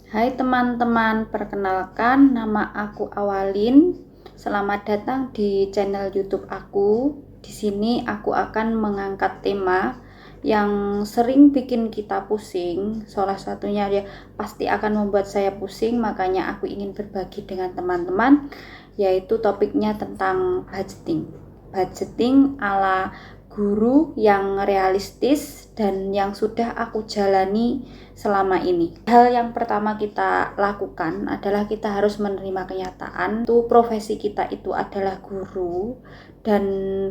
Hai teman-teman, perkenalkan nama aku Awalin. Selamat datang di channel YouTube aku. Di sini aku akan mengangkat tema yang sering bikin kita pusing. Salah satunya ya pasti akan membuat saya pusing, makanya aku ingin berbagi dengan teman-teman, yaitu topiknya tentang budgeting. Budgeting ala guru yang realistis dan yang sudah aku jalani selama ini. Hal yang pertama kita lakukan adalah kita harus menerima kenyataan itu profesi kita itu adalah guru, dan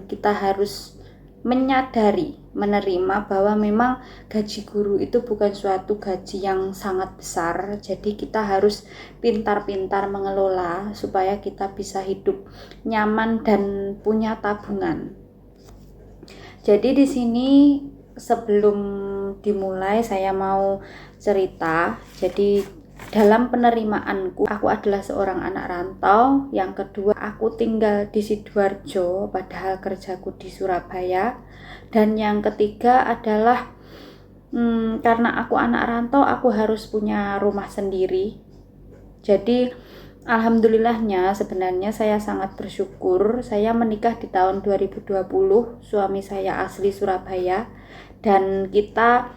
kita harus menerima bahwa memang gaji guru itu bukan suatu gaji yang sangat besar. Jadi kita harus pintar-pintar mengelola supaya kita bisa hidup nyaman dan punya tabungan. Jadi di sini sebelum dimulai saya mau cerita. Jadi dalam penerimaanku, aku adalah seorang anak rantau. Yang kedua, aku tinggal di Sidoarjo padahal kerjaku di Surabaya. Dan yang ketiga adalah karena aku anak rantau, aku harus punya rumah sendiri. Jadi alhamdulillahnya sebenarnya saya sangat bersyukur. Saya menikah di tahun 2020, suami saya asli Surabaya, dan kita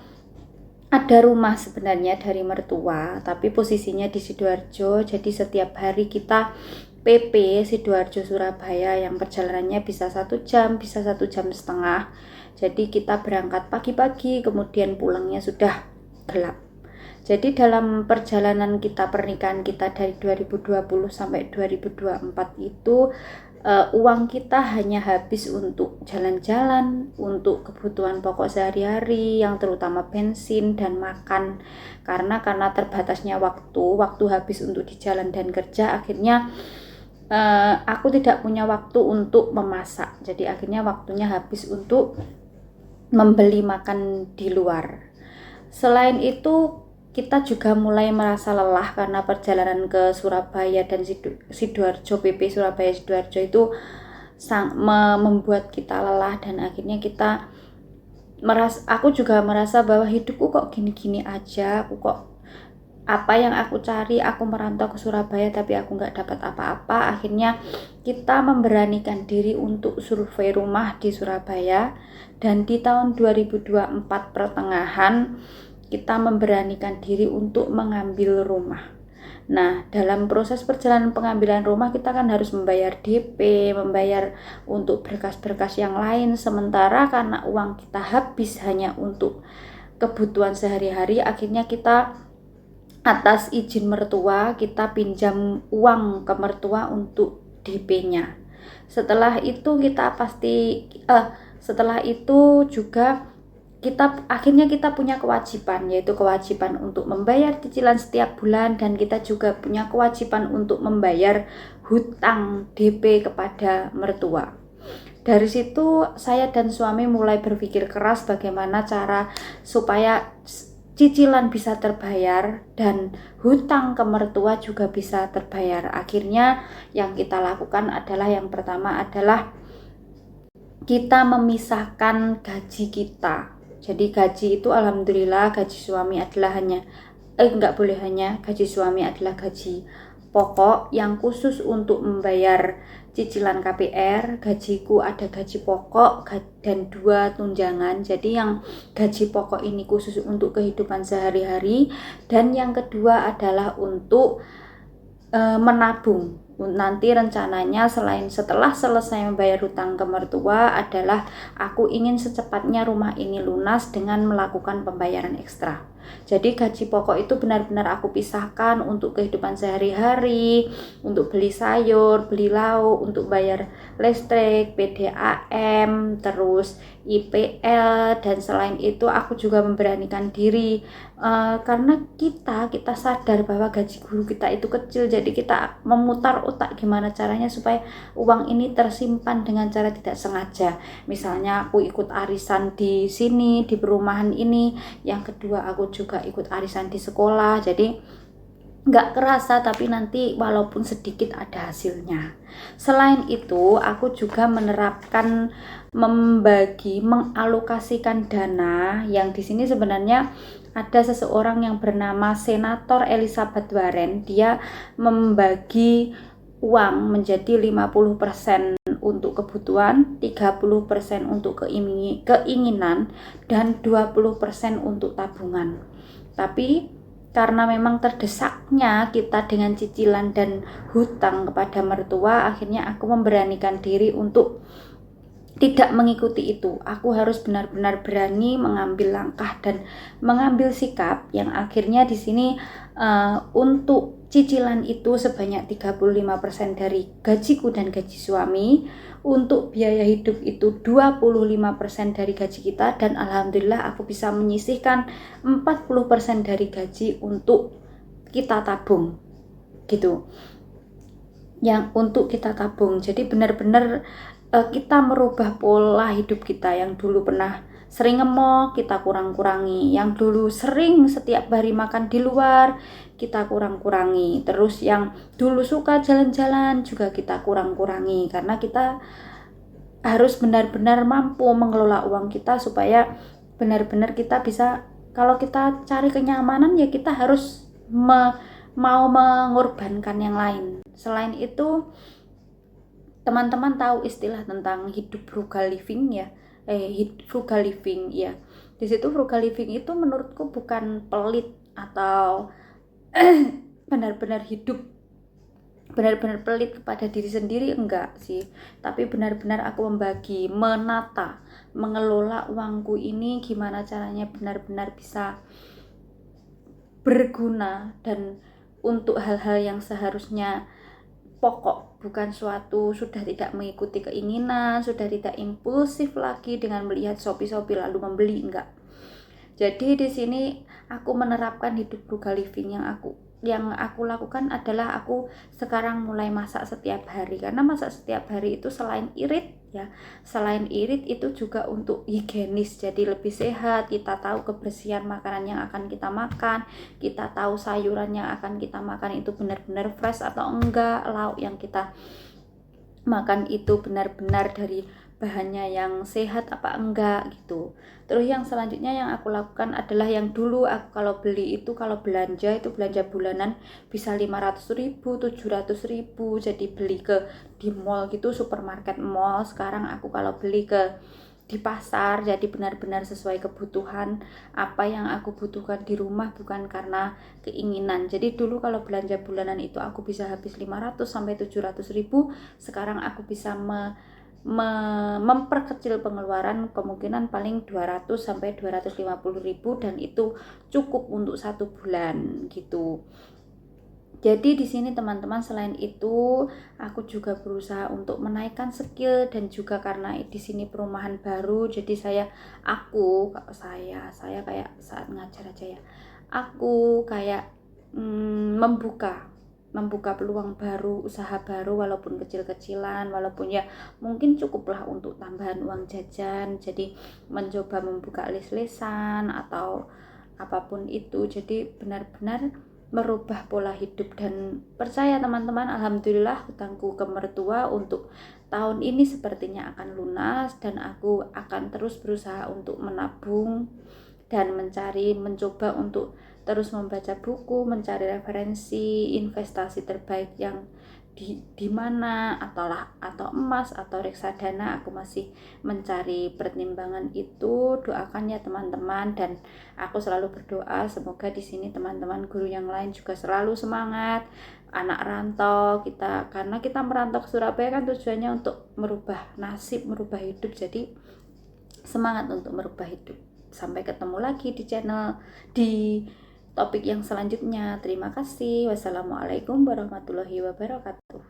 ada rumah sebenarnya dari mertua, tapi posisinya di Sidoarjo. Jadi setiap hari kita PP Sidoarjo Surabaya yang perjalanannya bisa 1 jam, bisa 1,5 jam. Jadi kita berangkat pagi-pagi, kemudian pulangnya sudah gelap. Jadi dalam perjalanan kita, pernikahan kita dari 2020 sampai 2024 itu uang kita hanya habis untuk jalan-jalan, untuk kebutuhan pokok sehari-hari yang terutama bensin dan makan. Karena terbatasnya waktu habis untuk di jalan dan kerja, akhirnya aku tidak punya waktu untuk memasak. Jadi akhirnya waktunya habis untuk membeli makan di luar. Selain itu, kita juga mulai merasa lelah karena perjalanan ke Surabaya dan Sidoarjo, PP Surabaya Sidoarjo itu membuat kita lelah, dan akhirnya aku juga merasa bahwa hidupku kok gini-gini aja. Apa yang aku cari, aku merantau ke Surabaya tapi aku nggak dapat apa-apa. Akhirnya kita memberanikan diri untuk survei rumah di Surabaya, dan di tahun 2024 pertengahan kita memberanikan diri untuk mengambil rumah. Nah, dalam proses perjalanan pengambilan rumah kita kan harus membayar DP, membayar untuk berkas-berkas yang lain. Sementara karena uang kita habis hanya untuk kebutuhan sehari-hari, akhirnya kita atas izin mertua kita pinjam uang ke mertua untuk DP-nya. Setelah itu juga akhirnya kita punya kewajiban, yaitu kewajiban untuk membayar cicilan setiap bulan, dan kita juga punya kewajiban untuk membayar hutang DP kepada mertua. Dari situ saya dan suami mulai berpikir keras bagaimana cara supaya cicilan bisa terbayar dan hutang ke mertua juga bisa terbayar. Akhirnya yang kita lakukan adalah, yang pertama adalah kita memisahkan gaji kita. Jadi gaji itu alhamdulillah gaji suami adalah gaji suami adalah gaji pokok yang khusus untuk membayar cicilan KPR. Gajiku ada gaji pokok dan 2 tunjangan. Jadi yang gaji pokok ini khusus untuk kehidupan sehari-hari, dan yang kedua adalah untuk menabung. Nanti rencananya setelah selesai membayar hutang ke mertua adalah aku ingin secepatnya rumah ini lunas dengan melakukan pembayaran ekstra. Jadi gaji pokok itu benar-benar aku pisahkan untuk kehidupan sehari-hari, untuk beli sayur, beli lauk, untuk bayar listrik, PDAM, terus IPL, dan selain itu aku juga memberanikan diri karena kita sadar bahwa gaji guru kita itu kecil. Jadi kita memutar otak gimana caranya supaya uang ini tersimpan dengan cara tidak sengaja. Misalnya aku ikut arisan di sini, di perumahan ini. Yang kedua aku juga ikut arisan di sekolah. Jadi nggak kerasa, tapi nanti walaupun sedikit ada hasilnya. Selain itu, aku juga mengalokasikan dana yang di sini sebenarnya ada seseorang yang bernama Senator Elizabeth Warren. Dia membagi uang menjadi 50% untuk kebutuhan, 30% untuk keinginan, dan 20% untuk tabungan. Tapi karena memang terdesaknya kita dengan cicilan dan hutang kepada mertua, akhirnya aku memberanikan diri untuk tidak mengikuti itu. Aku harus benar-benar berani mengambil langkah dan mengambil sikap yang akhirnya di sini untuk cicilan itu sebanyak 35% dari gajiku dan gaji suami, untuk biaya hidup itu 25% dari gaji kita, dan alhamdulillah aku bisa menyisihkan 40% dari gaji untuk kita tabung gitu. Yang untuk kita tabung. Jadi benar-benar kita merubah pola hidup kita. Yang dulu pernah sering ngemol, kita kurang-kurangi. Yang dulu sering setiap hari makan di luar, kita kurang-kurangi. Terus yang dulu suka jalan-jalan juga kita kurang-kurangi, karena kita harus benar-benar mampu mengelola uang kita supaya benar-benar kita bisa, kalau kita cari kenyamanan ya kita harus mau mengorbankan yang lain. Selain itu, teman-teman tahu istilah tentang hidup frugal living ya, frugal living ya. Di situ frugal living itu menurutku bukan pelit atau benar-benar hidup benar-benar pelit kepada diri sendiri, enggak sih, tapi benar-benar aku membagi, menata, mengelola uangku ini gimana caranya benar-benar bisa berguna dan untuk hal-hal yang seharusnya pokok, bukan suatu sudah tidak mengikuti keinginan, sudah tidak impulsif lagi dengan melihat Shopee lalu membeli, enggak. Jadi di sini aku menerapkan hidup frugal living. Yang aku lakukan adalah aku sekarang mulai masak setiap hari, karena masak setiap hari itu selain irit itu juga untuk higienis, jadi lebih sehat. Kita tahu kebersihan makanan yang akan kita makan, kita tahu sayuran yang akan kita makan itu benar-benar fresh atau enggak, lauk yang kita makan itu benar-benar dari bahannya yang sehat apa enggak gitu. Terus yang selanjutnya yang aku lakukan adalah yang dulu aku kalau beli itu, kalau belanja itu belanja bulanan bisa 500.000, 700.000, jadi beli di mall gitu, supermarket mall. Sekarang aku kalau beli di pasar, jadi benar-benar sesuai kebutuhan apa yang aku butuhkan di rumah, bukan karena keinginan. Jadi dulu kalau belanja bulanan itu aku bisa habis 500 sampai 700.000, sekarang aku bisa memperkecil pengeluaran, kemungkinan paling 200 sampai 250.000, dan itu cukup untuk 1 bulan gitu. Jadi di sini teman-teman, selain itu aku juga berusaha untuk menaikkan skill, dan juga karena di sini perumahan baru, jadi saya kayak saat ngajar aja ya, aku kayak membuka peluang baru, usaha baru, walaupun kecil-kecilan, walaupun ya mungkin cukuplah untuk tambahan uang jajan. Jadi mencoba membuka les-lesan atau apapun itu, jadi benar-benar merubah pola hidup. Dan percaya teman-teman, alhamdulillah hutangku ke mertua untuk tahun ini sepertinya akan lunas, dan aku akan terus berusaha untuk menabung dan mencoba untuk terus membaca buku, mencari referensi investasi terbaik yang di mana, atau emas atau reksadana. Aku masih mencari pertimbangan itu. Doakan ya teman-teman, dan aku selalu berdoa semoga di sini teman-teman guru yang lain juga selalu semangat. Anak rantau kita, karena kita merantau ke Surabaya kan tujuannya untuk merubah nasib, merubah hidup. Jadi semangat untuk merubah hidup. Sampai ketemu lagi di topik yang selanjutnya. Terima kasih. Wassalamualaikum warahmatullahi wabarakatuh.